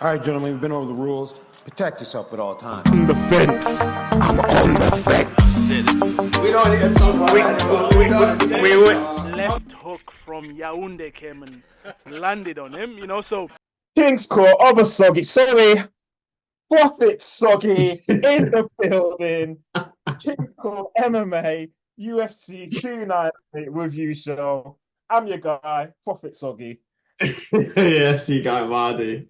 All right, gentlemen, we've been over the rules. Protect yourself at all times. On the fence. I'm on the fence. We don't need to talk about we would left hook from Yaounde came and landed on him, you know. So King's Court, other soggy, sorry, Profit soggy in the building. King's Court MMA UFC 298 review show. I'm your guy, Profit soggy. Yes, you got Mardy.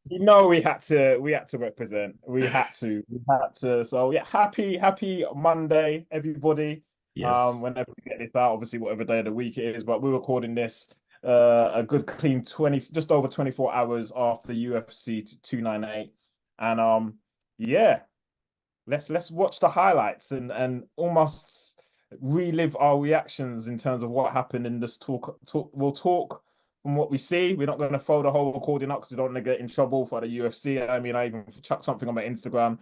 You know we had to represent. We had to. So yeah, happy Monday, everybody. Yes. Whenever we get this out, obviously whatever day of the week it is, but we're recording this a good clean 20, just over 24 hours after UFC 298. And yeah, let's watch the highlights and almost relive our reactions in terms of what happened in this talk. We'll talk from what we see. We're not going to throw the whole recording up because we don't want to get in trouble for the UFC. I mean, I even chucked something on my Instagram.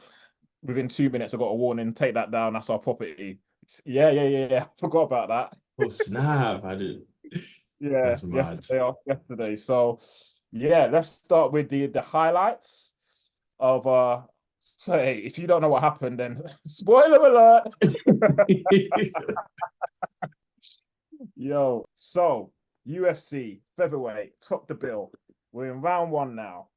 Within 2 minutes, I got a warning. Take that down. That's our property. Yeah. Forgot about that. Oh, snap. I didn't. Yeah, That's mad. yesterday. So yeah, let's start with the highlights of so hey, if you don't know what happened, then spoiler alert. Yo, so UFC featherweight, top the bill. We're in round one now.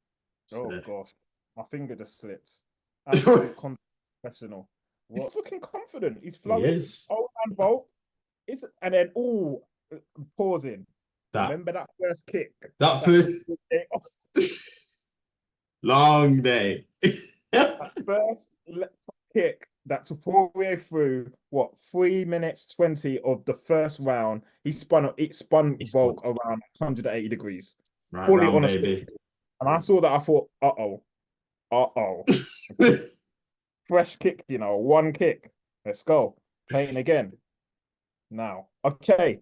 Oh gosh, my finger just slipped. Absolute professional. He's looking confident. He's flowing. Oh, and Volk. And then pausing. Remember that first kick? That first long day. That first kick that Topuria threw, 3 minutes 20 of the first round, he spun Volk around 180 degrees. Right, fully round, on a baby. spin. And I saw that, I thought, uh-oh. Fresh kick, one kick. Let's go. Playing again. Now. Okay.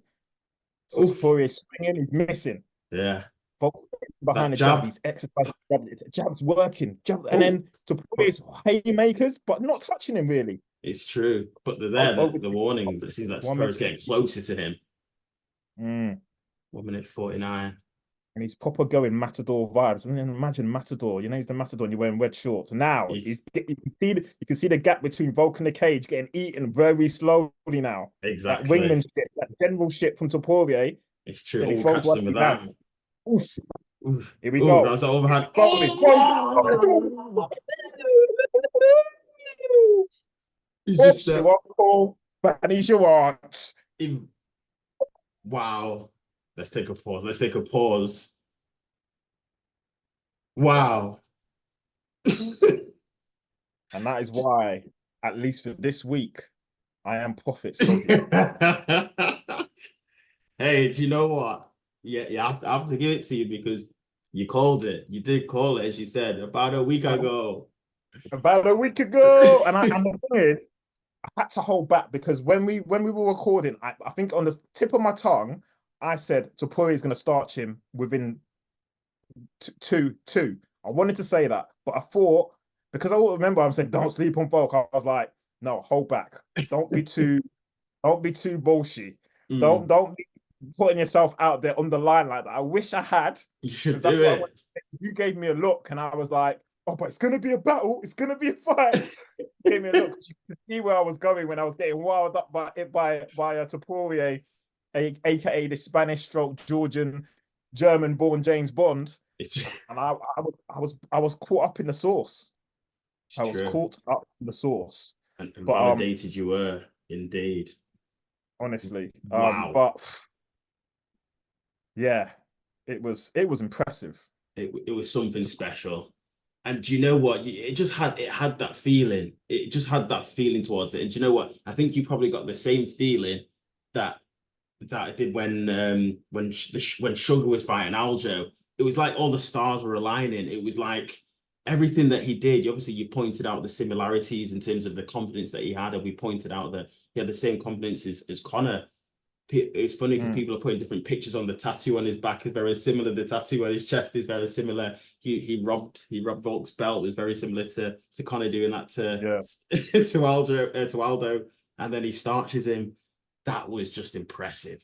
So Topuria swinging, he's missing. Yeah. Volk's behind the jab, he's exercising jab's working. And then Topuria's haymakers, but not touching him really. It's true. But they're there, the warning. But it seems like Topuria's getting closer to him. 1 minute 49. And he's proper going Matador vibes. And then imagine Matador, he's the Matador and you're wearing red shorts. Now you can see the gap between Volk and the cage getting eaten very slowly now. Exactly. That wingmanship, that general shit from Topuria. It's true. He catch them with that. Oof. Here we go. That was the overhand. He's just Spanish you want. Wow. Let's take a pause. Wow. And that is why, at least for this week, I am Profit. Hey, do you know what? Yeah, I have to give it to you because you called it. You did call it, as you said, about a week ago. And the thing is, I had to hold back because when we were recording, I think on the tip of my tongue, I said Topuria is going to starch him within two. I wanted to say that, but I thought, because I remember I'm saying don't sleep on Volk, I was like, no, hold back. Don't be too bullshit. Don't be putting yourself out there on the line like that. I wish I had. You should do it. You gave me a look and I was like, oh, but it's going to be a battle. It's going to be a fight. You gave me a look. You could see where I was going when I was getting wild up by Topuria, aka the Spanish stroke Georgian German-born James Bond. And I was caught up in the sauce. I was caught up in the sauce. And validated you were, indeed. Honestly. Wow. But yeah, it was impressive. It was something special. And do you know what? It had that feeling. It just had that feeling towards it. And do you know what? I think you probably got the same feeling that I did when Sugar was fighting Aljo. It was like all the stars were aligning. It was like everything that he did. Obviously, you pointed out the similarities in terms of the confidence that he had, and we pointed out that he had the same confidence as Conor. It's funny because people are putting different pictures on. The tattoo on his back is very similar. The tattoo on his chest is very similar. He robbed Volk's belt. It was very similar to Conor doing that to Aldo, and then he starches him. That was just impressive.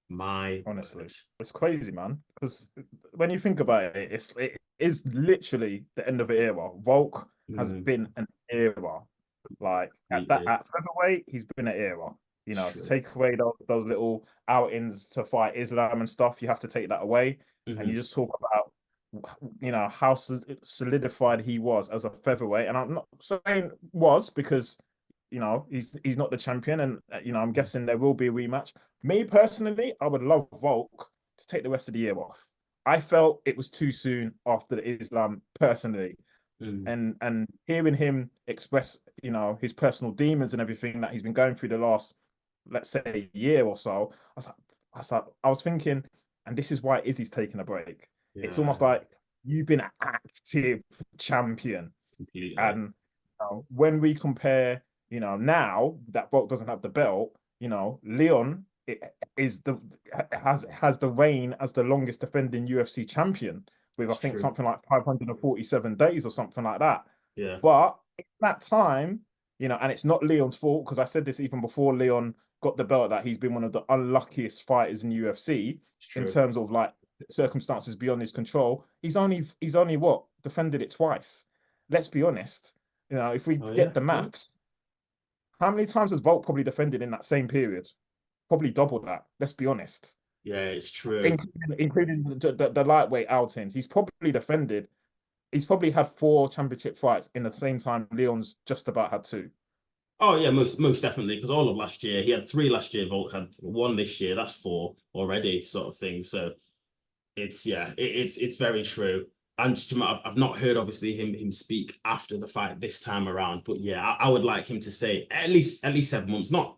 Honestly, it's crazy, man. Because when you think about it, is literally the end of an era. Volk has Mm, been an era. Like completely. at featherweight, he's been an era. You It's know, to true. take away those little outings to fight Islam and stuff, you have to take that away. And you Hmm. just talk about, you know, how solidified he was as a featherweight. And I'm not saying was because, you know, he's not the champion, and you know, I'm guessing there will be a rematch. Me personally, I would love Volk to take the rest of the year off. I felt it was too soon after the Islam personally, Mm. and hearing him express, you know, his personal demons and everything that he's been going through the last, let's say, year or so. I was thinking, and this is why Izzy's taking a break. It's Yeah, almost like you've been an active champion, completely. and you know, when we compare, you know, now that Volk doesn't have the belt, you know, Leon is the has the reign as the longest defending UFC champion with I It's think true. something like 547 days or something like that. Yeah, But in that time, you know, and it's not Leon's fault because I said this even before Leon got the belt that he's been one of the unluckiest fighters in UFC it's in true. terms of like circumstances beyond his control. He's only what defended it twice. Let's be honest. You know, if we Oh yeah, get the yeah. maths, how many times has Volk probably defended in that same period? Probably double that. Let's be honest. Yeah, it's true. Including the lightweight outings, he's probably defended. He's probably had 4 championship fights in the same time Leon's just about had 2. Oh yeah, most definitely. Because all of last year, he had three last year. Volk had one this year. That's four already, sort of thing. So it's yeah, it's very true. And I've not heard obviously him speak after the fight this time around. But yeah, I would like him to say at least 7 months. Not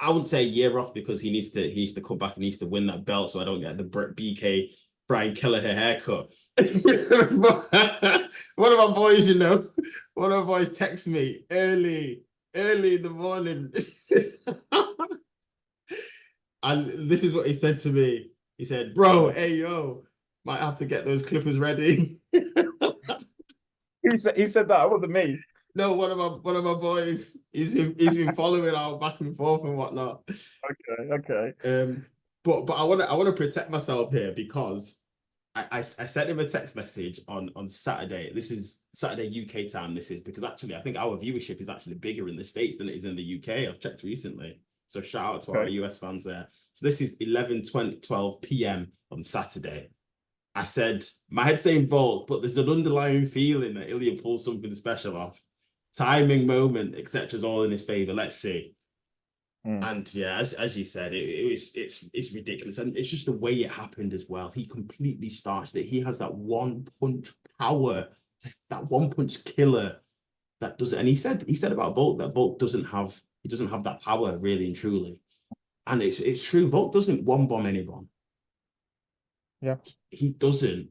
I wouldn't say a year off because he needs to come back and needs to win that belt so I don't get the BK Brian Kelleher haircut. One of my boys, one of my boys texts me early in the morning. And this is what he said to me. He said, "Bro, Yeah. hey yo, might have to get those clippers ready." He said that it wasn't me. No, one of my boys. He's been following our back and forth and whatnot. Okay, okay. Um, but I want to protect myself here because I sent him a text message on Saturday. This is Saturday UK time. This is because actually I think our viewership is actually bigger in the States than it is in the UK. I've checked recently. So shout out to our Okay. US fans there. So this is 11:12 p.m. on Saturday. I said my head's saying Volk, but there's an underlying feeling that Ilia pulls something special off. Timing, moment, etc. is all in his favor. Let's see. Mm. And yeah, as you said, it's ridiculous, and it's just the way it happened as well. He completely starched it. He has that one punch power, that one punch killer that does it. And he said about Volk that Volk doesn't have that power really and truly. And it's true. Volk doesn't one bomb anyone. Yeah. He doesn't.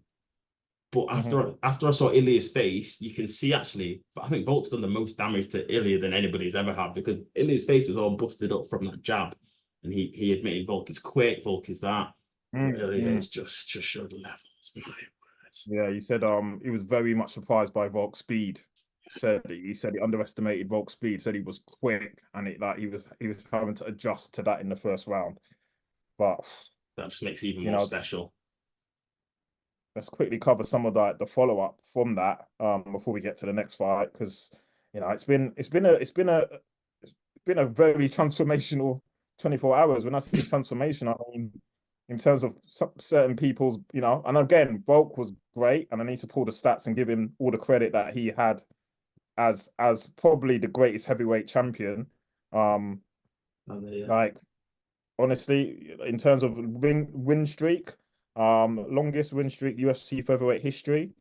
But Hmm. after I saw Ilia's face, you can see actually, but I think Volk's done the most damage to Ilia than anybody's ever had because Ilia's face was all busted up from that jab. And he admitted Volk is quick, Volk is that. But Mm, Ilia mm. is just showed levels. My words. Yeah, you said he was very much surprised by Volk's speed. He said he underestimated Volk's speed. Said he was quick, and he was having to adjust to that in the first round. But That just makes it even you more know, special. let's quickly cover some of the follow up from that before we get to the next fight because you know it's been a very transformational 24 hours. When I say transformation, I mean in terms of certain people's, you know, and again, Volk was great, and I need to pull the stats and give him all the credit that he had as probably the greatest heavyweight champion. Um, And, yeah. like honestly, in terms of win streak, longest win streak UFC featherweight history.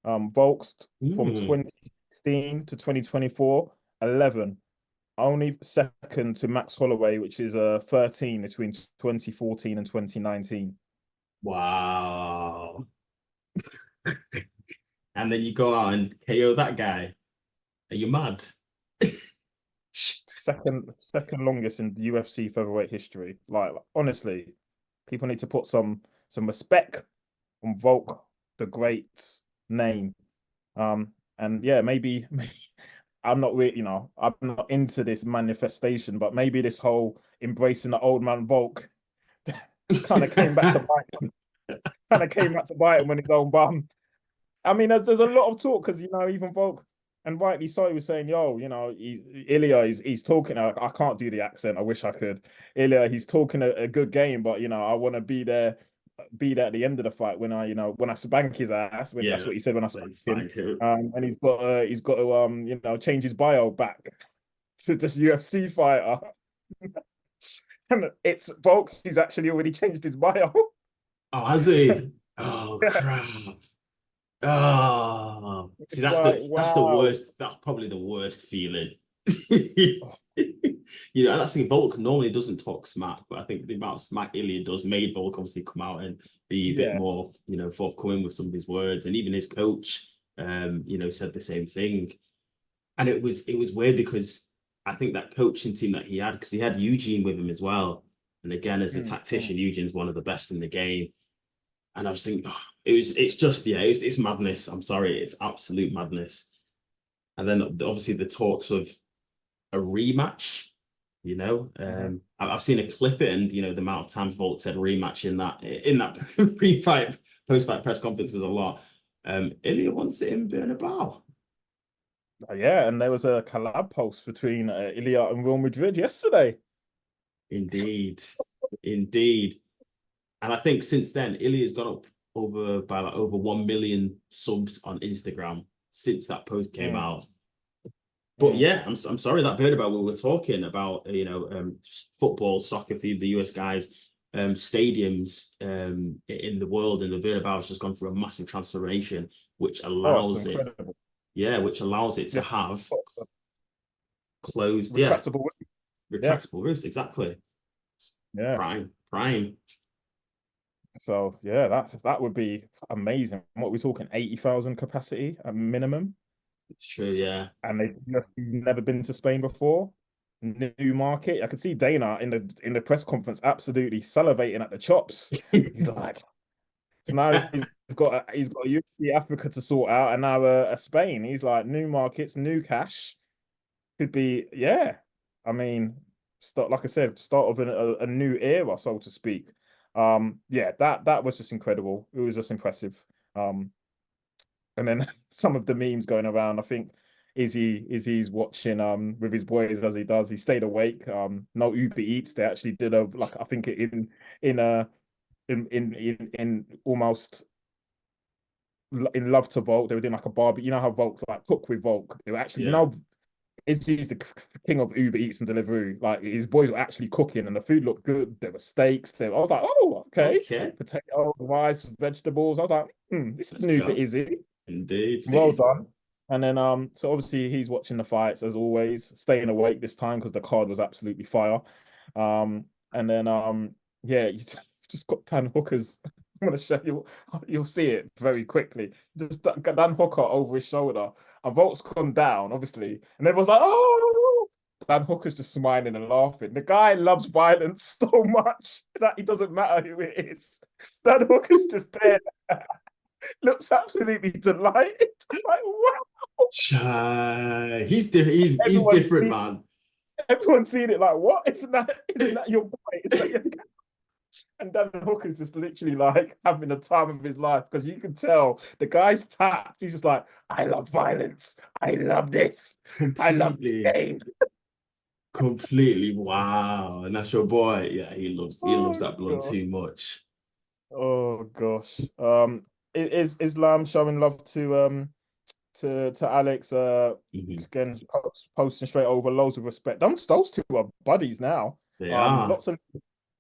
Volk's from Mm. 2016 to 2024, 11. Only second to Max Holloway, which is 13 between 2014 and 2019. Wow. And then you go out and KO that guy. Are you mad? Second longest in UFC featherweight history. Like honestly, people need to put some respect on Volk, the great name. And yeah, maybe I'm not really, you know, I'm not into this manifestation, but maybe this whole embracing the old man Volk kind of came back to bite him, kind of came back to bite him on his own bum. I mean, there's a lot of talk because even Volk and rightly so, he was saying, "Yo, Ilia he's talking. I can't do the accent. I wish I could. Ilia, he's talking a good game, but I want to be there at the end of the fight when I spank his ass. When that's Yeah, what he said when I then spanked him. spank him. And he's got to change his bio back to just UFC fighter. And it's Volk. He's actually already changed his bio. Oh, has he? Oh crap. Oh, see, It's like, that's the wow. worst. That's probably the worst feeling. That's the Volk normally doesn't talk smack, but I think the amount of smack Ilya does made Volk obviously come out and be a bit Yeah. more, forthcoming with some of his words, and even his coach, said the same thing. And it was weird because I think that coaching team that he had, because he had Eugene with him as well, and again as a Mm, tactician, Eugene's one of the best in the game. And I was thinking, oh, it's just, it's madness. I'm sorry, it's absolute madness. And then obviously the talks of a rematch. mm. I've seen a clip it, and the amount of times Volk said rematch in that pre-fight post-fight press conference was a lot. Ilya wants it in Bernabeu. Yeah, and there was a collab post between Ilia and Real Madrid yesterday. Indeed, indeed. And I think since then, Ilya's gone up over 1 million subs on Instagram since that post came Mm, out. But mm. yeah, I'm sorry that heard about. We were talking about football, soccer for the US guys, stadiums in the world, and the Bernabeu has just gone through a massive transformation, which Oh, it's allows it, incredible. yeah, which allows it to Yes, have closed, yeah, retractable. Yeah, retractable roofs. Exactly. yeah. Prime. So yeah, that would be amazing. What are we talking? 80,000 capacity at minimum, It's true. Yeah. and they've never been to Spain before. New market. I could see Dana in the press conference absolutely salivating at the chops. He's like, so now he's got a UFC Africa to sort out, and now a Spain. He's like, new markets, new cash. Could be, yeah. I mean, like I said, start of a new era, so to speak. Yeah, that was just incredible. It was just impressive. And then some of the memes going around. I think Izzy's watching with his boys as he does. He stayed awake. No Uber Eats. They actually did a like I think in a in almost in Love to Volk. They were doing like a barbecue. You know how Volk's like cook with Volk. They were actually Yeah. Izzy's the king of Uber Eats and delivery. Like his boys were actually cooking, and the food looked good. There were steaks. I was like, oh, okay, Okay. potato, rice, vegetables. I was like, this is Let's new for go. Izzy. Indeed. Well done. And then so obviously he's watching the fights as always, staying awake this time because the card was absolutely fire. And then yeah, you just got Dan Hooker's. I'm gonna show you. You'll see it very quickly. Just Dan Hooker over his shoulder, and Volk's gone down, obviously, and everyone's like, "Oh!" Dan Hooker's just smiling and laughing. The guy loves violence so much that it doesn't matter who it is. Dan Hooker's just there, looks absolutely delighted. I'm like, wow! Chai. He's Everyone's different, seen, man. everyone's seen it. Like, what? Isn't that your boy? Isn't that your guy? And Dan Hooker's just literally like having the time of his life because you can tell the guy's tapped. He's just like, I love violence. I love this. I love this Completely. game. Completely. Wow. And that's your boy. Yeah, he loves Oh that blood gosh. too much. Oh gosh. Is Islam showing love to Alex? Mhm. Again, posting straight over, loads of respect. Those two are buddies now. They are. Lots of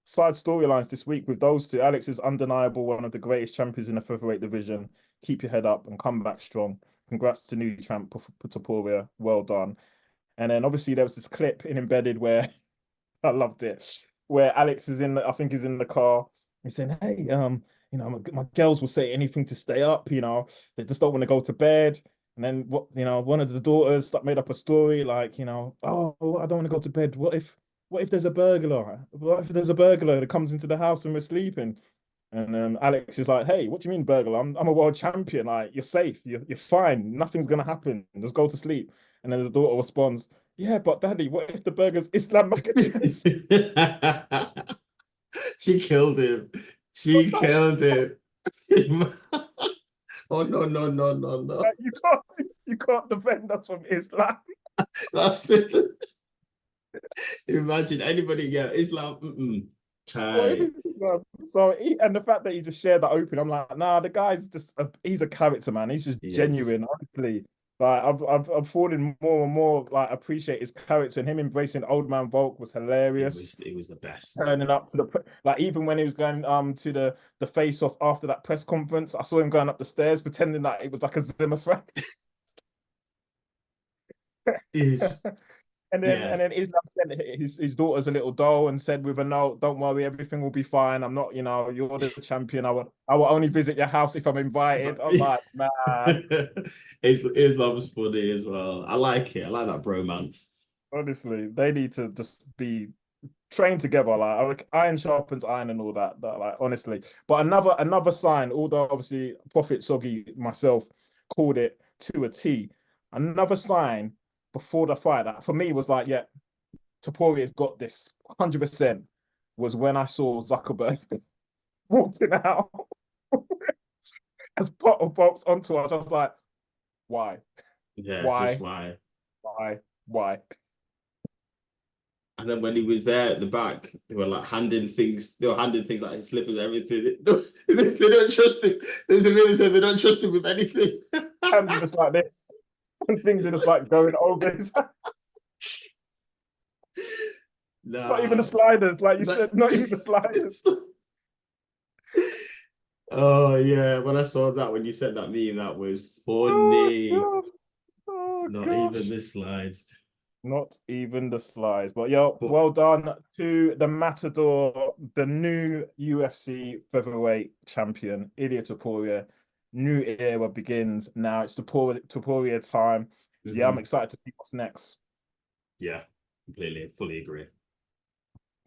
side storylines this week with those two. Alex is undeniable, one of the greatest champions in the featherweight division. Keep your head up and come back strong. Congrats to new champ Topuria. Well done. And then obviously there was this clip in Embedded where I loved it, where Alex is I think he's in the car. He's saying, "Hey, my girls will say anything to stay up. They just don't want to go to bed." And then one of the daughters made up a story like, "Oh, I don't want to go to bed. What if there's a burglar? What if there's a burglar that comes into the house when we're sleeping?" And Alex is like, "Hey, what do you mean burglar? I'm a world champion. Like, you're safe. You're fine. Nothing's gonna happen. Just go to sleep." And then the daughter responds, "Yeah, but daddy, what if the burger's Islam Makachev?" She killed him. She killed him. Oh no, no, no, no, no. Like, you can't defend us from Islam. That's it. Imagine anybody, yeah, Islam. What if Chai. it's Islam? So and the fact that he just shared that open, I'm like, nah, the guy's just he's a character, man. He's just Yes. genuine, honestly. Like I've fallen more and more like appreciate his character, and him embracing old man Volk was hilarious. It was the best. Turning up to like even when he was going to the face off after that press conference, I saw him going up the stairs pretending that it was like a Zimmer frag. Is yeah. And then Islam sent his daughter's a little doll and said with a note, "Don't worry, everything will be fine. I'm not, you're the champion. I will only visit your house if I'm invited." I'm like, man, Islam's funny as well. I like it. I like that bromance. honestly, they need to just be trained together. Like iron sharpens iron and all that. Like honestly, but another sign. Although obviously Prophet Soggy myself called it to a T. Another sign before the fight that for me was like, yeah, Topuria's got this 100% was when I saw Zuckerberg walking out as part of Volk's entourage. I was like, why? Yeah, Why? just why? Why? And then when he was there at the back, they were like handing things. They were handing things like his slippers, everything. They don't trust him. There's a really said they don't trust him with anything. And just like this, and things are just like going over his. Not even the sliders, like you said. Not even the sliders. Oh yeah, when I saw that when you said that meme, that was funny. Not even the slides. Not even the slides. But yo, But well done to the Matador, the new UFC featherweight champion, Ilia Topuria. New era begins now. It's Topuria time. Yeah, I'm excited to see what's next. Yeah, completely, fully agree.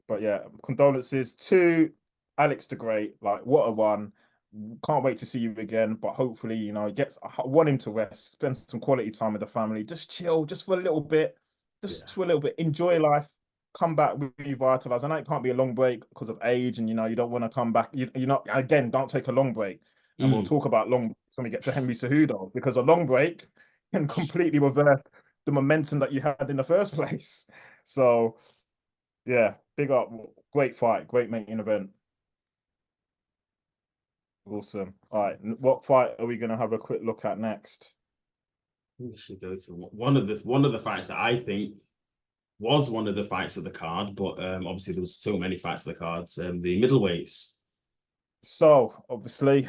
But yeah, condolences to Alex the Great. Like, what a one. Can't wait to see you again. But hopefully, I want him to rest, spend some quality time with the family, just chill, just for a little bit, for a little bit, enjoy life, come back revitalized. I know it can't be a long break because of age, and you don't want to come back. Again, don't take a long break. And we'll talk about long breaks when we get to Henry Cejudo, because a long break can completely reverse the momentum that you had in the first place. So yeah, big up, great fight, great main event. Awesome. All right, what fight are we going to have a quick look at next? We should go to one of the fights that I think was one of the fights of the card, but obviously there was so many fights of the cards. The middleweights. So obviously,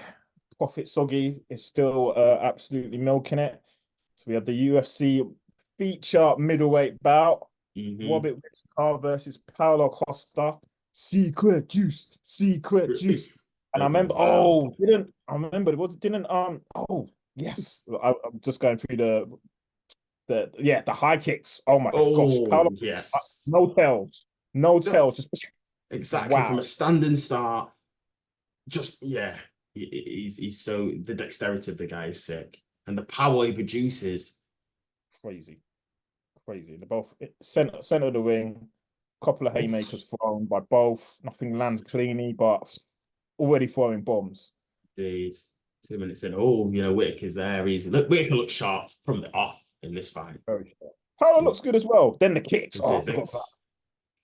Prophet Soggy is still absolutely milking it. So we have the UFC feature middleweight bout. Robert Whittaker versus Paulo Costa. Secret juice. And I remember, yes. I'm just going through the high kicks. Oh my gosh. Paulo, yes. no tells. Just exactly from a standing start. Just he's so the dexterity of the guy is sick. And the power he produces. Crazy. They're both center of the ring. Couple of haymakers thrown by both. Nothing lands cleanly, but already throwing bombs. Indeed. 2 minutes in. Whittaker's there. Whittaker looks sharp from the off in this fight. Very sharp. Paulo looks good as well. Then the kicks. I forgot that.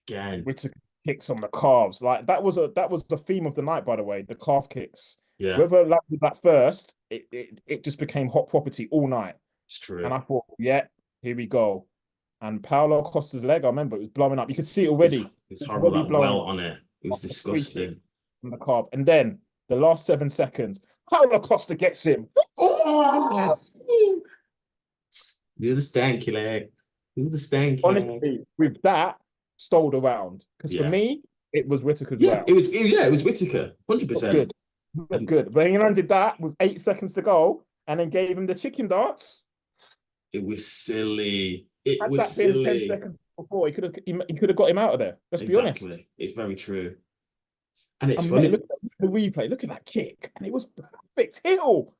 Again. Whittaker kicks on the calves. Like that was the theme of the night, by the way. The calf kicks. Yeah. Whoever landed that first, it just became hot property all night. It's true. And I thought, yeah, here we go. And Paulo Costa's leg, I remember it was blowing up. You could see it already. It's horrible, that welt on it. It was disgusting. On the calf. And then the last 7 seconds, Paulo Costa gets him. Oh! Do the stanky leg. Honestly, with that, stole the round. Because for me, it was Whittaker's round. It was Whittaker, 100%. Good. But he landed that with 8 seconds to go and then gave him the chicken dance. It was silly. Had that been 10 seconds before, he could have got him out of there. Let's be honest. It's very true. And it's funny. Look at the replay. Look at that kick. And it was perfect. Heel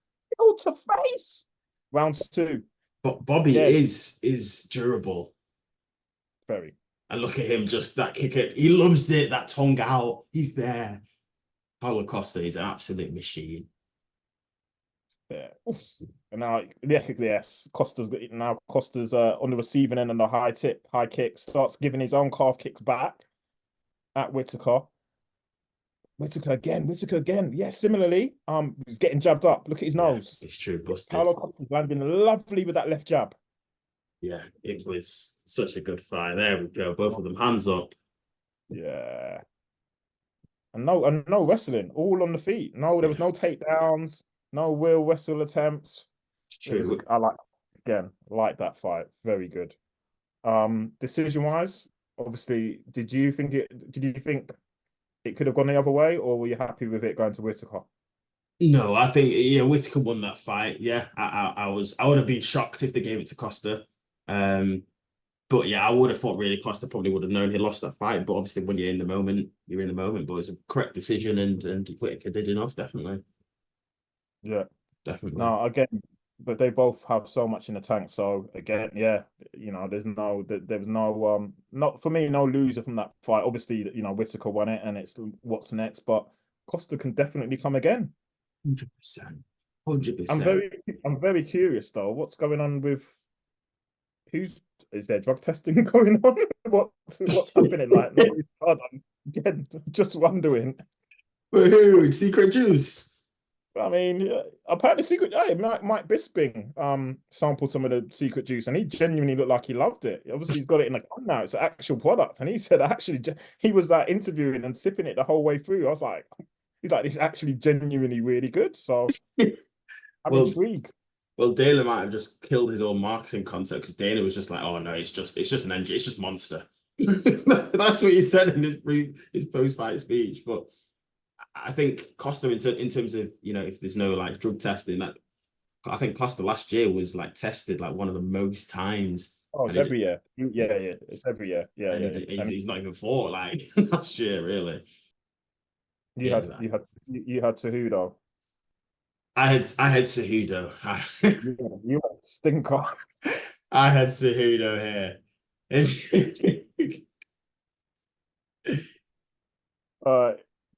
to face. Round 2. But Bobby is durable. Very. And look at him, just that kicker. He loves it, that tongue out. He's there. Paulo Costa is an absolute machine. Yeah. Oof. And now, yes, Costa's on the receiving end on the high kick, starts giving his own calf kicks back at Whitaker. Whitaker again. Yeah, similarly, he's getting jabbed up. Look at his Yeah, nose. it's true, busted. Paulo Costa's landing lovely with that left jab. Yeah, it was such a good fight. There we go. Both of them hands up. Yeah. And no wrestling, all on the feet. No, there was no takedowns, no real wrestle attempts. It's It was true. I like that fight. Very good. Decision wise, obviously, did you think it could have gone the other way, or were you happy with it going to Whitaker? No, I think Whitaker won that fight. Yeah, I would have been shocked if they gave it to Costa. Um, but yeah, I would have thought really Costa probably would have known he lost that fight. But obviously, when you're in the moment, you're in the moment. But it's a correct decision, and Whitaker did enough. Definitely, Yeah. definitely. No, again, but they both have so much in the tank. So again, yeah, there was not for me, no loser from that fight. Obviously, Whitaker won it, and it's what's next. But Costa can definitely come again. 100%. 100%. I'm very curious though. What's going on with is there drug testing going on? What's happening? Like, no, God, I'm again just wondering. Woohoo! Secret juice. I mean, apparently, Mike Bisping sampled some of the secret juice, and he genuinely looked like he loved it. Obviously, he's got it in the can now; it's an actual product. And he said, actually, he was like interviewing and sipping it the whole way through. I was like, it's actually genuinely really good. So I'm Well, intrigued. well, Dana might have just killed his own marketing concept because Dana was just like, "Oh no, it's just an engine, it's just monster." That's what he said in his post fight speech. But I think Costa, in terms of if there's no like drug testing, that I think Costa last year was like tested like one of the most times, Oh, and it's every year. Yeah, it's every year. Yeah, and yeah. And he's not even fought like last year really. you Yeah, had Cejudo. I had Cejudo. You had Stinker. I had Cejudo here.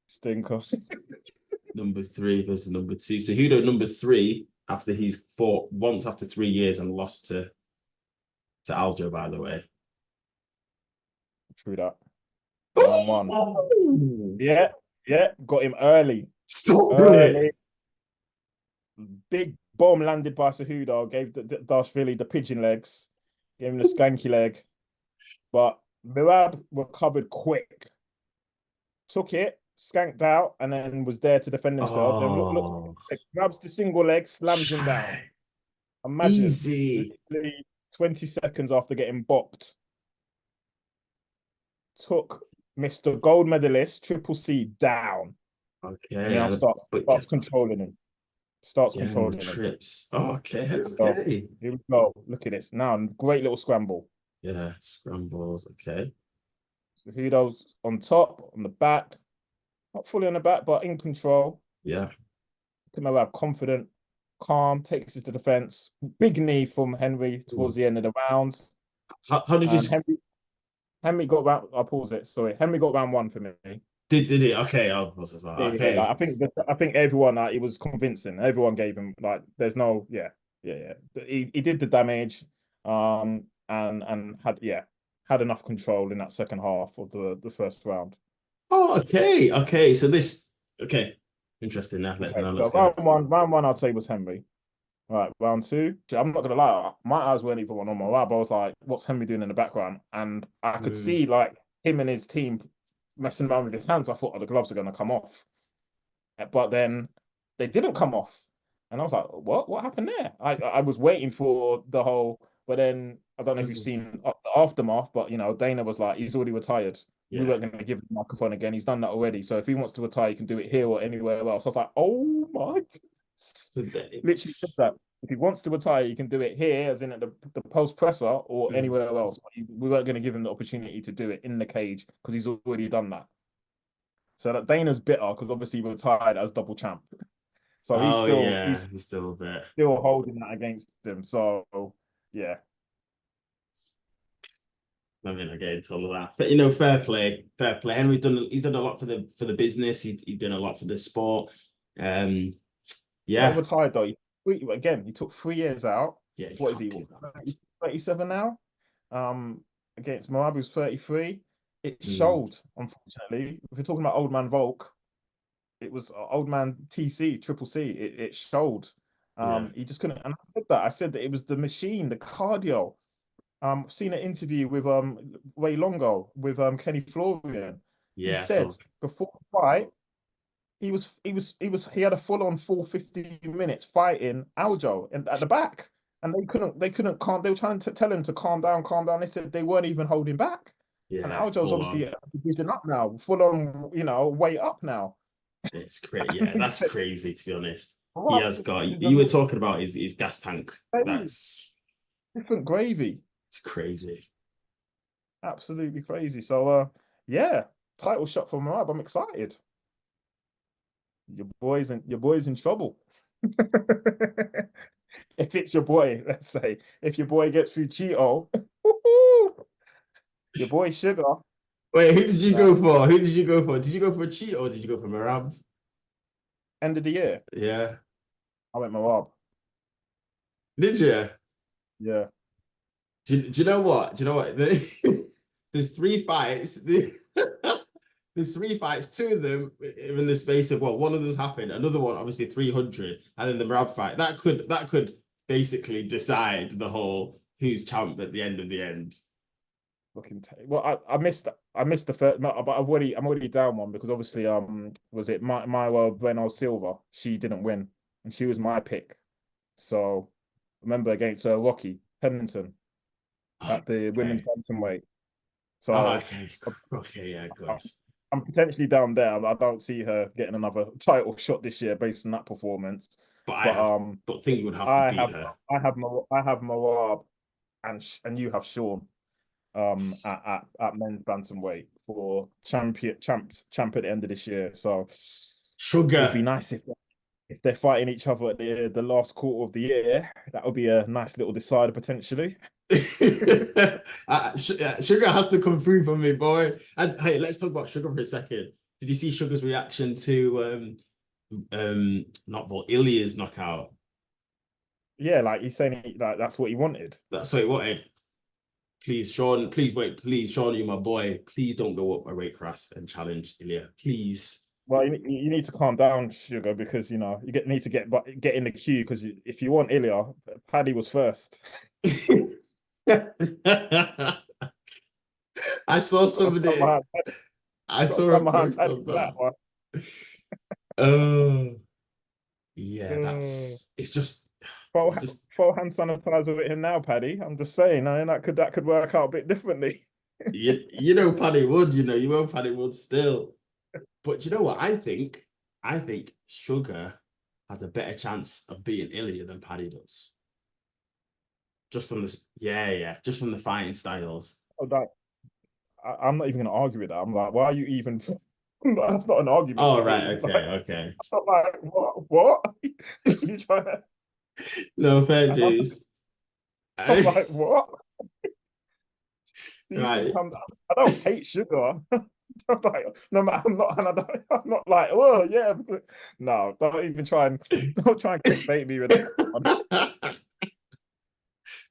Stinker. Number 3 versus number 2. Cejudo number 3 after he's fought once after 3 years and lost to Aljo, by the way. True that. Round one. Yeah, got him early. Stop Early. it. Big bomb landed by Cejudo, gave Dashvili the pigeon legs, gave him the skanky leg. But Merab recovered quick. Took it, skanked out, and then was there to defend himself. Then look, grabs the single leg, slams him down. Imagine. Easy. Literally 20 seconds after getting bopped. Took Mr. Gold Medalist, Triple C, down. Okay. And now starts controlling him. Starts controlling him. Trips. Okay. So, here we go. Look at this. Now, great little scramble. Yeah, scrambles. Okay. So Hudo's on top, on the back. Not fully on the back, but in control. Yeah. Merab confident, calm, takes it to defense. Big knee from Henry towards the end of the round. How did you? Henry got round. I'll pause it. Sorry, Henry got round 1 for me. Did it? Okay, I'll pause as well. Okay. Yeah, I think everyone it was convincing. Everyone gave him there's no yeah. He did the damage, and had enough control in that second half of the first round. Oh, okay. So interesting. Now let's so round one, I'd say was Henry. Right, round 2. I'm not gonna lie, my eyes weren't even on my lap. I was like, "What's Henry doing in the background?" And I could see like him and his team messing around with his hands. I thought, the gloves are gonna come off, but then they didn't come off, and I was like, "What? What happened there?" I was waiting for the whole, but then I don't know if you've seen the aftermath, but Dana was like, "He's already retired. We weren't going to give him the microphone again. He's done that already. So if he wants to retire, he can do it here or anywhere else." I was like, "Oh my God." Literally said that. If he wants to retire, he can do it here, as in at the post presser, or anywhere else. We weren't going to give him the opportunity to do it in the cage because he's already done that. So that Dana's bitter because obviously he retired as double champ. So he's still a bit holding that against him. So yeah. I mean, I get into all of that. But, fair play. Henry's done a lot for the business. He's done a lot for the sport. Yeah. Not retired though. Again, he took 3 years out. Yeah, you What is can't he? do that. 37 now. Against Merab, who's 33. It Mm, showed, unfortunately. If we're talking about old man Volk, it was old man TC, Triple C. It showed. yeah, He just couldn't. And I said that. I said that it was the machine, the cardio. I've seen an interview with Ray Longo with Kenny Florian. He yeah. said So before the fight, he had a full-on full 50 minutes fighting Aljo and at the back. And they couldn't calm. They were trying to tell him to calm down, calm down. They said they weren't even holding back. And yeah, Aljo's full obviously on. division up now, full on, weight up now. It's great. Yeah, that's crazy to be honest. He What? has got. He's You were talking about his gas tank. a That's different gravy. it's crazy. Absolutely crazy. So yeah, title shot for Merab. I'm excited. Your boy's in trouble. If it's your boy, let's say, if your boy gets through Cheeto, your boy Sugar. Wait, who did you Nah, go for? Who did you go for? Did you go for Cheat or did you go for Merab? end of the year, Yeah. I went Merab. Did you? Yeah. Do you know what? Do you know what? There's three fights. There's three fights. Two of them in the space of what? One of them's happened. Another one, obviously 300, and then the Merab fight. That could basically decide the whole who's champ at the end of the end. Well, I missed the first, no, but I'm already down one because obviously was it my Bueno Silva? She didn't win, and she was my pick. So remember against Rocky Pennington at the women's Okay. bantamweight. Oh, So okay. Okay, yeah, good. I'm potentially down there. I don't see her getting another title shot this year based on that performance. But I But have, but things would have to I beat have her. I have Moab and you have Sean at men's bantamweight for champ at the end of this year. So it would be Sugar. nice if they're fighting each other at the last quarter of the year. That would be a nice little decider potentially. Sugar has to come through for me, boy. And hey, let's talk about Sugar for a second. Did you see Sugar's reaction to not Volk, Ilia's knockout? Yeah, like he's saying like that's what he wanted. That's what he wanted. Please, Sean, please wait, please, Sean, you my boy. Please don't go up a weight class and challenge Ilia. Please. Well, you need to calm down, Sugar, because need to get in the queue because if you want Ilya, Paddy was first. I saw somebody. I Got to saw a stand behind post Paddy on for that that. one. Oh, yeah, Uh, it's just throw, it's just throw hand sanitizer with him now, Paddy. I'm just saying, I mean, that could work out a bit differently. you know Paddy Wood, you know Paddy Wood still. But you know what? I think Sugar has a better chance of beating Ilya than Paddy does. Just from this, yeah, just from the fighting styles. Like, I'm not even going to argue with that. I'm like, why are you even? That's not an argument Oh to right, me. Like, okay. it's not like what? What? You trying to? No fair And dues. I'm like, what? Do you think Right. I don't hate sugar. I'm like, no matter, I'm not like, oh yeah. No, don't try and clickbait me with that one.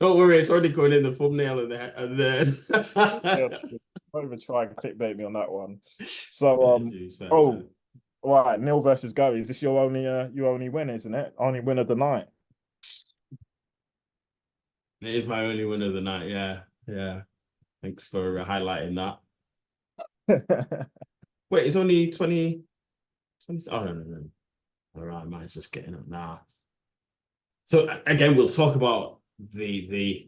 Don't worry, it's already going in the thumbnail and Yeah, the don't even try and clickbait me on that one. So fair dues, fair play. oh, right, Neil versus Gary. Is this your only win, isn't it? Only win of the night. It is my only win of the night. Yeah, yeah. Thanks for highlighting that. Wait, it's only 20. Oh, no. All right, mine's just getting up now. So again, we'll talk about the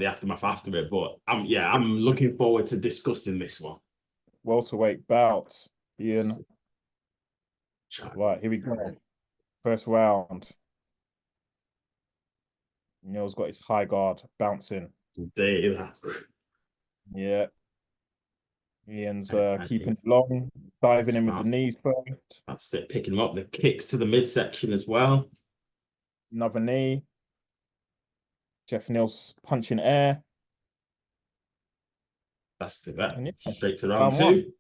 aftermath after it, but I'm looking forward to discussing this one. Welterweight bout. Ian. Right, here we go. First round. Neil's got his high guard bouncing. Yeah. Ian's keeping it long, diving in with the Starts, knees first. that's it, picking up the kicks to the midsection as well. Another knee. Jeff Neal's punching air. That's it. That And yeah, straight to round round one. two.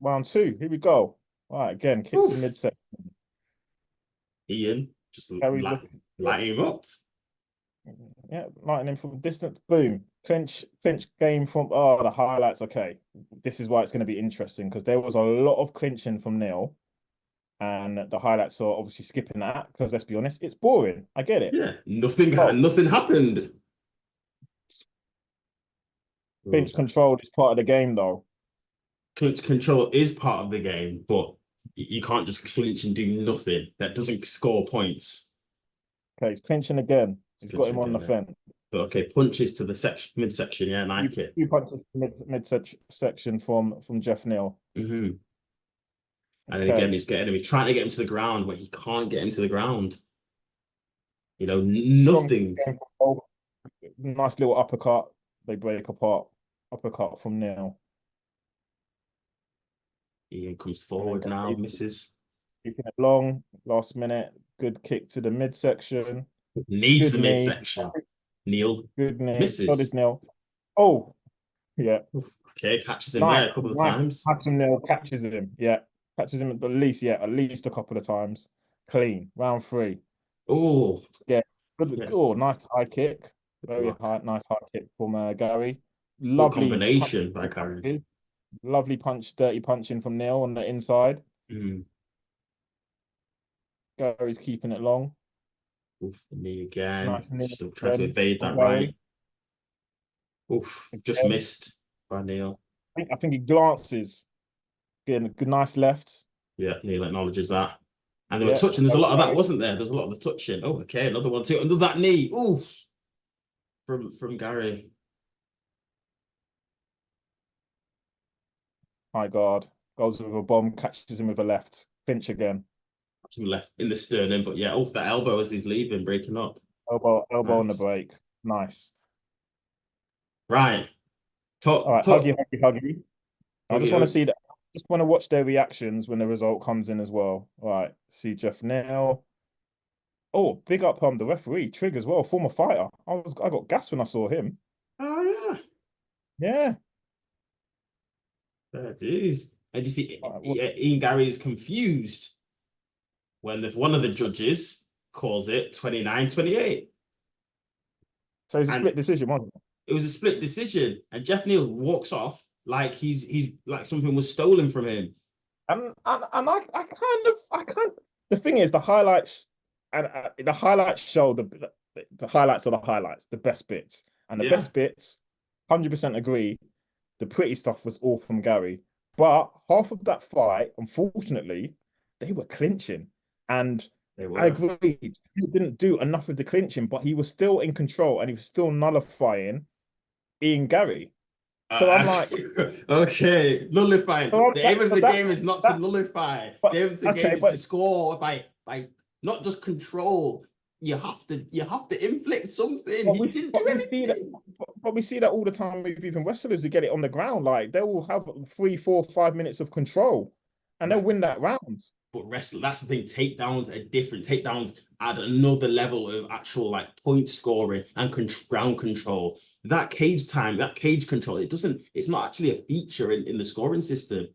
Round two. Here we go. Right, again, kicks to midsection. Ian, just Gary's looking. lighting him up. Yeah, lighting him from distance. Boom. Clinch game from the highlights. Okay. This is why it's going to be interesting because there was a lot of clinching from Neil. And the highlights are obviously skipping that because let's be honest, it's boring. I get it. Yeah, nothing Oh, nothing happened. clinch control is part of the game though. Clinch control is part of the game, but you can't just clinch and do nothing. That doesn't score points. Okay, he's clinching again. He's got him on the Again, fence. But okay, punches to the midsection. Yeah, I like it. Few punches mid section from Jeff Neal. And then Okay. again, he's trying to get him to the ground, but he can't get him to the ground. You know, nothing. Nice little uppercut. They break apart. Uppercut from Neal. Ian comes forward now, misses. Keeping it long. Last minute. Good kick to the midsection. Needs Good the knee. midsection. Neil Good knee. misses. So does Neal. Oh, yeah. Okay, catches him there a couple of times. Handsome Neal catches him. Yeah. Catches him at least a couple of times. Clean. Round 3. Oh, Yeah. Good. yeah. Oh, nice high kick. Very nice high kick from Gary. Lovely combination by Gary. Lovely punch, dirty punching from Neil on the inside. Gary's keeping it long. Oof, knee again. Nice knee Still trying to evade that Gary. right. Oof, just missed by Neil. I think he glances. Getting a good, nice left. Yeah, Neil acknowledges that. And they were touching. There's a lot of that, wasn't there? There's a lot of the touching. Oh, okay, another one too. Under that knee. Oof. From Gary. High guard. Goes with a bomb, catches him with a left. Pinch again. Catches him left in the sternum, but yeah, off that elbow as he's leaving, breaking up. Elbow on the break. Nice. Right. All right, huggy. I just want to see that. Just want to watch their reactions when the result comes in as well. All right, see Jeff Neal. Oh, big up the referee, Trig as well, former fighter. I got gas when I saw him. Oh yeah. That is. And you see, Ian Gary is confused when one of the judges calls it 29-28. So it's a split decision, wasn't it? It was a split decision, and Jeff Neal walks off like he's like something was stolen from him. And I kind of the thing is the highlights and the highlights show the highlights are the highlights, the best bits, and the best bits. 100% agree. The pretty stuff was all from Gary, but half of that fight, unfortunately, they were clinching, and I agree. He didn't do enough of the clinching, but he was still in control and he was still nullifying Ian Gary. So I'm like, okay, nullifying. So the aim of the game is not to nullify. The aim of the game is to score by not just control. You have to inflict something. He didn't do anything. But we see that all the time with even wrestlers who get it on the ground. Like they will have 3, 4, 5 minutes of control, and they'll win that round. But wrestling, that's the thing. Takedowns are different. Takedowns add another level of actual like point scoring and ground control. That cage time, that cage control, it's not actually a feature in the scoring system.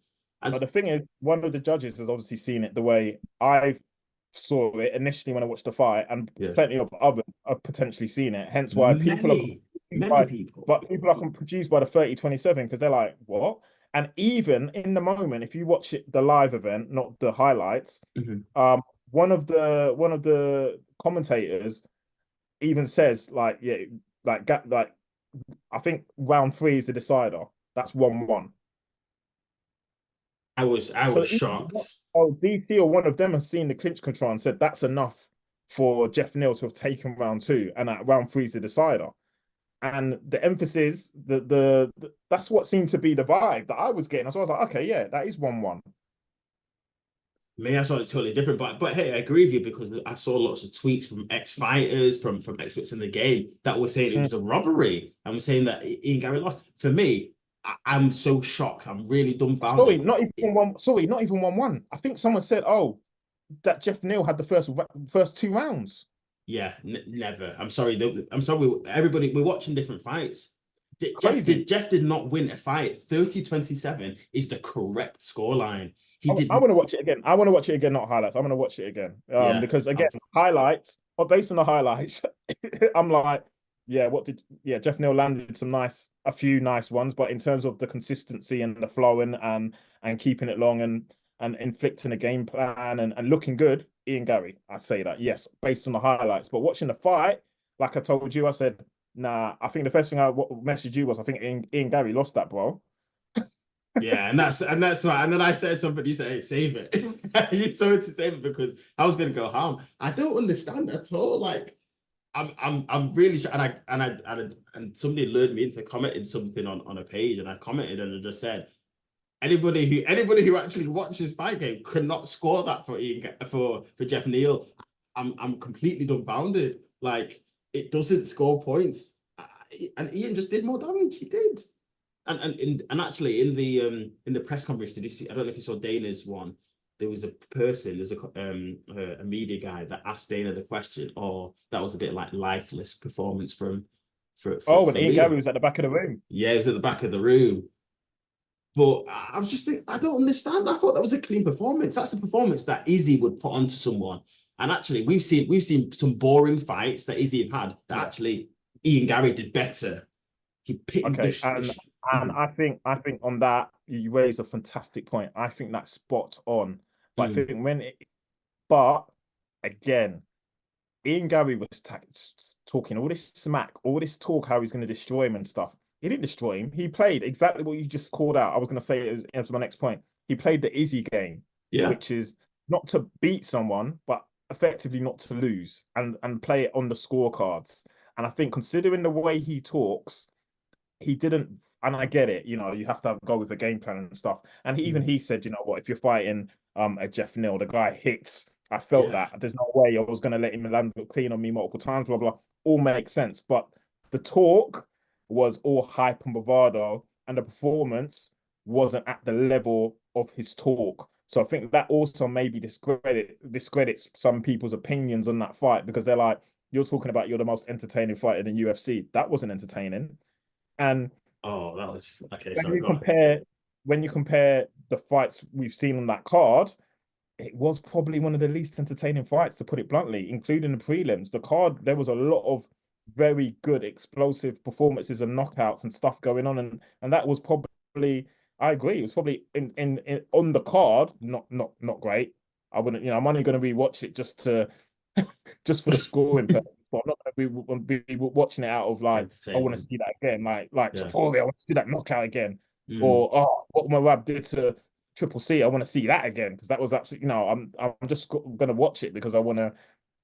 And but the thing is, one of the judges has obviously seen it the way I saw it initially when I watched the fight, and plenty of others have potentially seen it. Hence why people are confused by the 30-27 because they're like, what? And even in the moment, if you watch it, the live event, not the highlights, one of the commentators even says like, I think round 3 is the decider. That's 1-1. I was shocked. DT or one of them has seen the clinch control and said that's enough for Jeff Neal to have taken round 2, and that round 3 is the decider. And the emphasis, the that's what seemed to be the vibe that I was getting. So I was like, okay, yeah, that is 1-1. Me, I saw it totally different, but hey, I agree with you because I saw lots of tweets from ex-fighters, from experts in the game that were saying it was a robbery and were saying that Ian Gary lost. For me, I'm so shocked. I'm really dumbfounded. Sorry, not even 1-1. I think someone said, oh, that Jeff Neal had the first 2 rounds. Yeah, never. I'm sorry. Everybody, we're watching different fights. Crazy. Jeff did not win a fight. 30-27 is the correct scoreline. He did. I want to watch it again. I want to watch it again, not highlights. I want to watch it again. Yeah. Because again, highlights, or based on the highlights, I'm like, yeah, Jeff Neal landed a few nice ones, but in terms of the consistency and the flowing and keeping it long and inflicting a game plan and looking good, Ian Gary, I'd say that, yes, based on the highlights. But watching the fight, like I told you, I said, nah, I think the first thing I messaged you was, I think Ian Gary lost that, bro. Yeah, and that's right. And then I said something. You said, hey, "Save it." You told me to save it because I was gonna go harm. I don't understand at all. Like, I'm really sure. And somebody lured me into commenting something on a page, and I commented and I just said, anybody who actually watches fight game could not score that for Jeff Neal. I'm completely dumbfounded. Like, it doesn't score points, and Ian just did more damage. He did. And actually in the press conference, did you see? I don't know if you saw Dana's one. There was a person, there's a media guy that asked Dana the question. Oh, that was a bit like lifeless performance for when Ian Leo. Gary was at the back of the room. Yeah, he was at the back of the room. But I was just thinking, I don't understand. I thought that was a clean performance. That's the performance that Izzy would put onto someone. And actually, we've seen some boring fights that Izzy had that actually Ian Gary did better. He picked and I think on that you raise a fantastic point. I think that's spot on. But I think but again, Ian Gary was talking all this smack, all this talk how he's going to destroy him and stuff. He didn't destroy him. He played exactly what you just called out. I was going to say it as my next point. He played the Izzy game, which is not to beat someone, but effectively not to lose and play it on the scorecards. And I think considering the way he talks, he didn't, and I get it, you have to go with the game plan and stuff. And he said, you know what, if you're fighting a Jeff Neal, the guy hits. I felt that. There's no way I was going to let him land clean on me multiple times, blah, blah. All makes sense. But the talk was all hype and bravado, and the performance wasn't at the level of his talk. So I think that also maybe discredits some people's opinions on that fight, because they're like, you're talking about you're the most entertaining fighter in UFC. That wasn't entertaining. And that was okay. When you compare the fights we've seen on that card, it was probably one of the least entertaining fights, to put it bluntly, including the prelims. The card, there was a lot of very good explosive performances and knockouts and stuff going on, and that was probably, I agree, it was probably in on the card not great. I wouldn't, I'm only going to rewatch it just for the scoring purpose. But I'm not going to be watching it out of like, I want to see that again, like Topuria, I want to see that knockout again, or what Merab did to Triple C, I want to see that again, because that was absolutely, I'm just going to watch it because I want to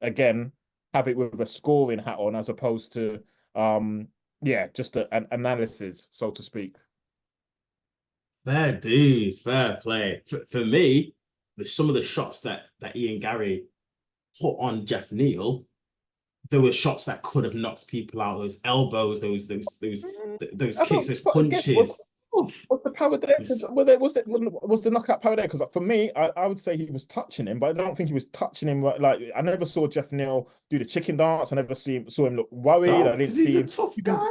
again have it with a scoring hat on, as opposed to just an analysis, so to speak. Fair dues, fair play. For me, some of the shots that Ian Gary put on Jeff Neal, there were shots that could have knocked people out. Those elbows, those kicks, those punches. Was the power there? Was the knockout power there? Because for me, I would say he was touching him, but I don't think he was touching him. Like, I never saw Jeff Neal do the chicken dance. I never saw him look worried. I didn't see him. He's a tough guy.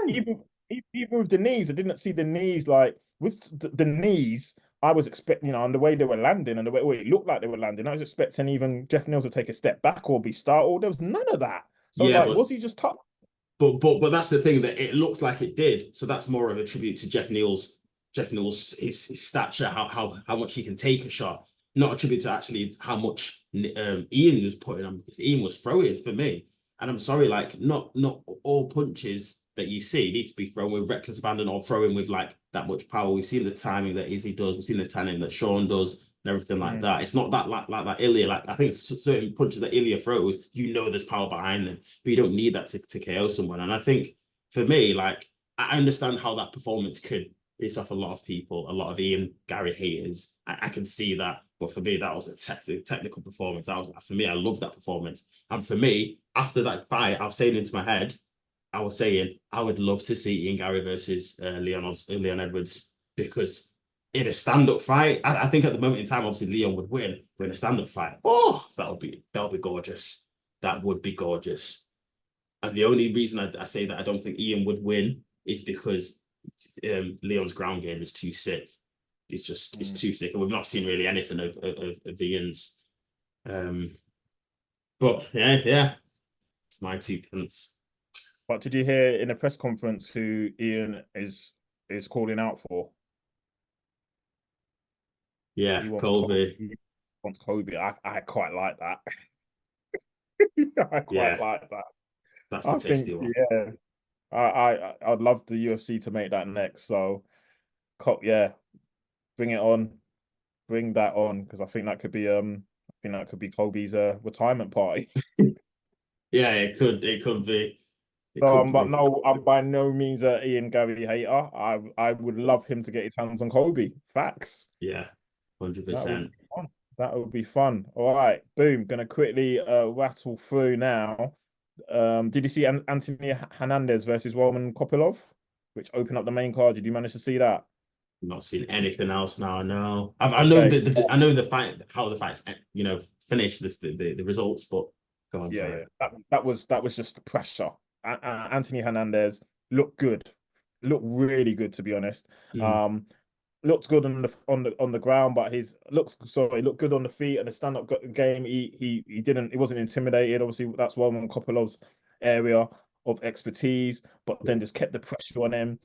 Even with the knees, I didn't see the knees. Like with the knees, I was expecting, and the way they were landing and the way it looked like they were landing, I was expecting even Jeff Neal to take a step back or be startled. There was none of that. So was he just touched? But that's the thing, that it looks like it did. So that's more of a tribute to Jeff Neal's his stature, how much he can take a shot, not a tribute to actually how much Ian was putting on, because Ian was throwing for me. And I'm sorry, like not all punches that you see need to be thrown with reckless abandon or throwing with like that much power. We've seen the timing that Izzy does, we've seen the timing that Sean does, and everything like that. It's not that like that Ilia. Like, I think it's certain punches that Ilia throws, there's power behind them, but you don't need that to KO someone. And I think for me, like, I understand how that performance could piss off a lot of people, a lot of Ian Gary haters. I can see that, but for me, that was a technical performance. For me, I love that performance. And for me, after that fight, I was saying into my head, I would love to see Ian Gary versus Leon Edwards, because in a stand-up fight, I think at the moment in time, obviously Leon would win, but in a stand-up fight, that would be gorgeous. That would be gorgeous. And the only reason I say that I don't think Ian would win is because Leon's ground game is too sick. It's too sick, and we've not seen really anything of Ian's. But yeah, it's my 2 pence. But did you hear in a press conference who Ian is calling out for? Yeah, He wants Kobe. Colby. He wants Kobe. I quite like that. I quite Yeah, like that. that's the I think tasty one. yeah. I'd love the UFC to make that next. So yeah, bring it on. Bring that on because I think that could be Kobe's retirement party. Yeah, it could be. It So could be. I'm by no means a Ian Gary hater. I would love him to get his hands on Kobe. Facts. Yeah, That would 100%. be fun. That would be fun. All right, boom. Gonna quickly rattle through now. Did you see Anthony Hernandez versus Roman Kopylov, which opened up the main card? Did you manage to see that? Not seen anything else now. No, I know Okay. I know the fight, how the fight's finished, the results, but go on, Yeah, sorry. yeah. That was just pressure. Anthony Hernandez looked good, looked really good to be honest. Mm, Um, looked good on the ground, but looked good on the feet and the stand-up game. He wasn't intimidated. Obviously, that's Roman Kopilov's area of expertise, but yeah, then just kept the pressure on him.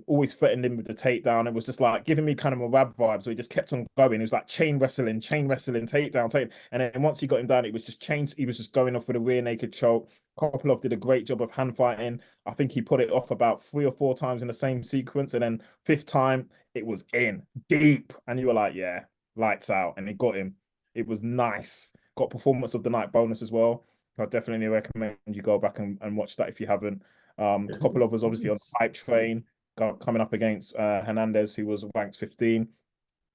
Always threatened him with the takedown. It was just like giving me kind of a Merab vibe. So he just kept on going. It was like chain wrestling, takedown, take. And then once he got him down, it was just chains. He was just going off with a rear naked choke. Kopylov did a great job of hand fighting. I think he put it off about 3 or 4 times in the same sequence, and then fifth time it was in deep, and you were like, yeah, lights out, and it got him. It was nice. Got performance of the night bonus as well. I definitely recommend you go back and watch that if you haven't. yeah. Kopylov was obviously on the Nice. hype train, coming up against Hernandez, who was ranked 15.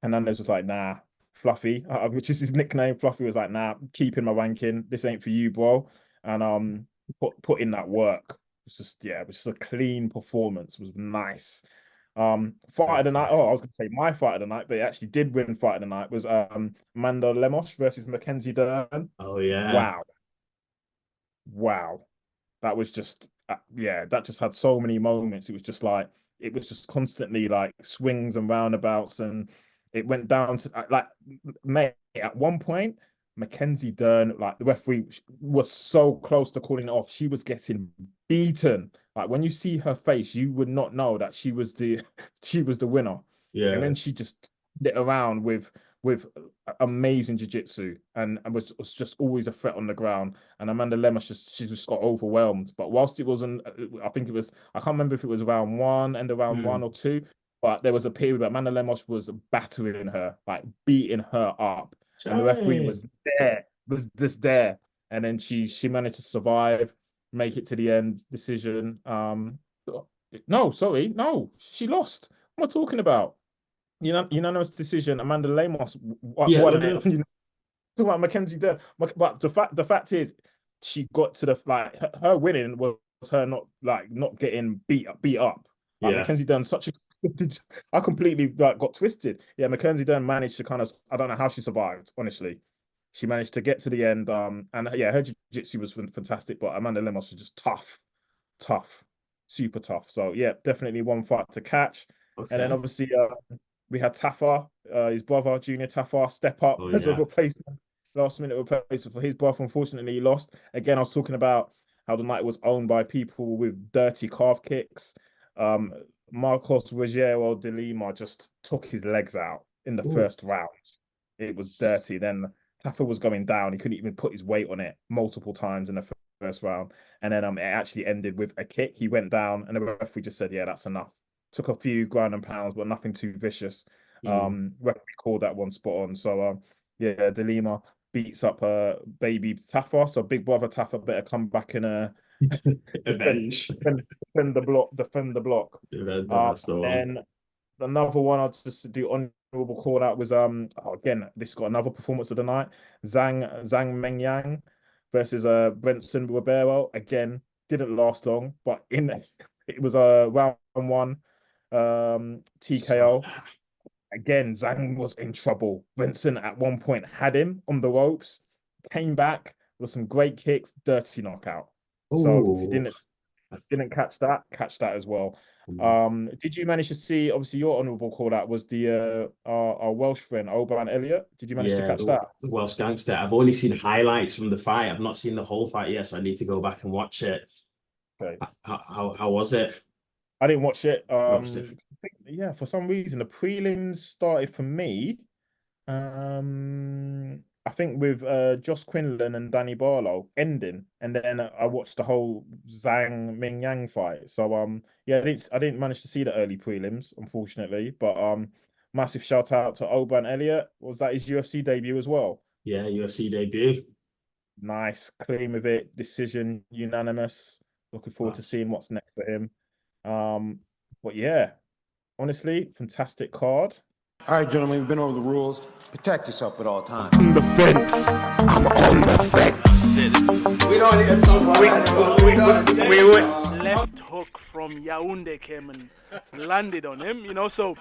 Hernandez was like, nah, Fluffy, which is his nickname. Fluffy was like, nah, keeping my ranking. This ain't for you, bro. And put in that work. It was just a clean performance. It was nice. Fight of the night. Oh, I was gonna say my fight of the night, but it actually did win fight of the night was Amanda Lemos versus Mackenzie Dern. Oh yeah, Wow. Wow. That was just that just had so many moments. It was just like it was just constantly like swings and roundabouts, and it went down to like mate, at one point Mackenzie Dern, like the referee was so close to calling it off. She was getting beaten. Like when you see her face, you would not know that she was the she was the winner. And yeah. then she just lit around with amazing jiu-jitsu and was just always a threat on the ground. And Amanda Lemos she just got overwhelmed. But whilst it wasn't, I think it was, I can't remember if it was round one and around Mm. 1 or 2, but there was a period where Amanda Lemos was battering her, like beating her up, and the referee Giant. was just there, and then she managed to survive, make it to the end decision. No, sorry, no, she lost. What am I talking about? Unanimous decision. Amanda Lemos Yeah, won it. You know, talking about Mackenzie Dern. But the fact is, she got to the like her winning was her not getting beat up. Like yeah. Mackenzie Dern, such a I completely like got twisted. Yeah, Mackenzie Dern managed to kind of, I don't know how she survived. Honestly, she managed to get to the end. And yeah, her jiu-jitsu was fantastic, but Amanda Lemos was just tough, super tough. So yeah, definitely one fight to catch. And then Okay. obviously we had Taffa, his brother, Junior Taffa, step up Oh as a yeah. replacement, last minute replacement for his brother. Unfortunately, he lost. Again, I was talking about how the night was owned by people with dirty calf kicks. Um, Marcos Rogero de Lima just took his legs out in the Ooh. first round. It was dirty. Then Taffa was going down. He couldn't even put his weight on it multiple times in the first round. And then it actually ended with a kick. He went down, and the referee just said, yeah, that's enough. Took a few ground and pounds, but nothing too vicious. Mm. Referee called that one spot on. So yeah, Delima beats up baby Taffa. So big brother Taffa better come back and defend, Avenge. defend the block, defend the block. Avenge. That's the one. And another one I'll just do honorable call out was again, this got another performance of the night. Zhang Mengyang versus Brenson Ribeiro. Again, didn't last long, but it was a round one Saw TKO. that. Again, Zhang was in trouble. Brenson at one point had him on the ropes, came back with some great kicks, dirty knockout. So if you Oh, didn't Didn't catch that. Catch that as well. Mm. Did you manage to see? Obviously, your honourable call out was the our Welsh friend Oban Elliott. Did you manage to Yeah, catch that? the Welsh gangster. I've only seen highlights from the fight. I've not seen the whole fight yet, so I need to go back and watch it. Okay. How was it? I didn't watch it. Roasted. Yeah, for some reason the prelims started for me. I think with Josh Quinlan and Danny Barlow ending, and then I watched the whole Zhang Ming Yang fight. So yeah, I didn't manage to see the early prelims, unfortunately. But massive shout out to Oban Elliott. Was that his UFC debut as well? Yeah, UFC debut. Nice, clean with it, decision, unanimous. Looking forward to That's seeing what's next for him. But yeah, honestly, fantastic card. All right, gentlemen, we've been over the rules. Protect yourself at all times. On the fence. I'm on the fence. We don't need to talk about that. Left hook from Yaounde came and landed on him, you know, so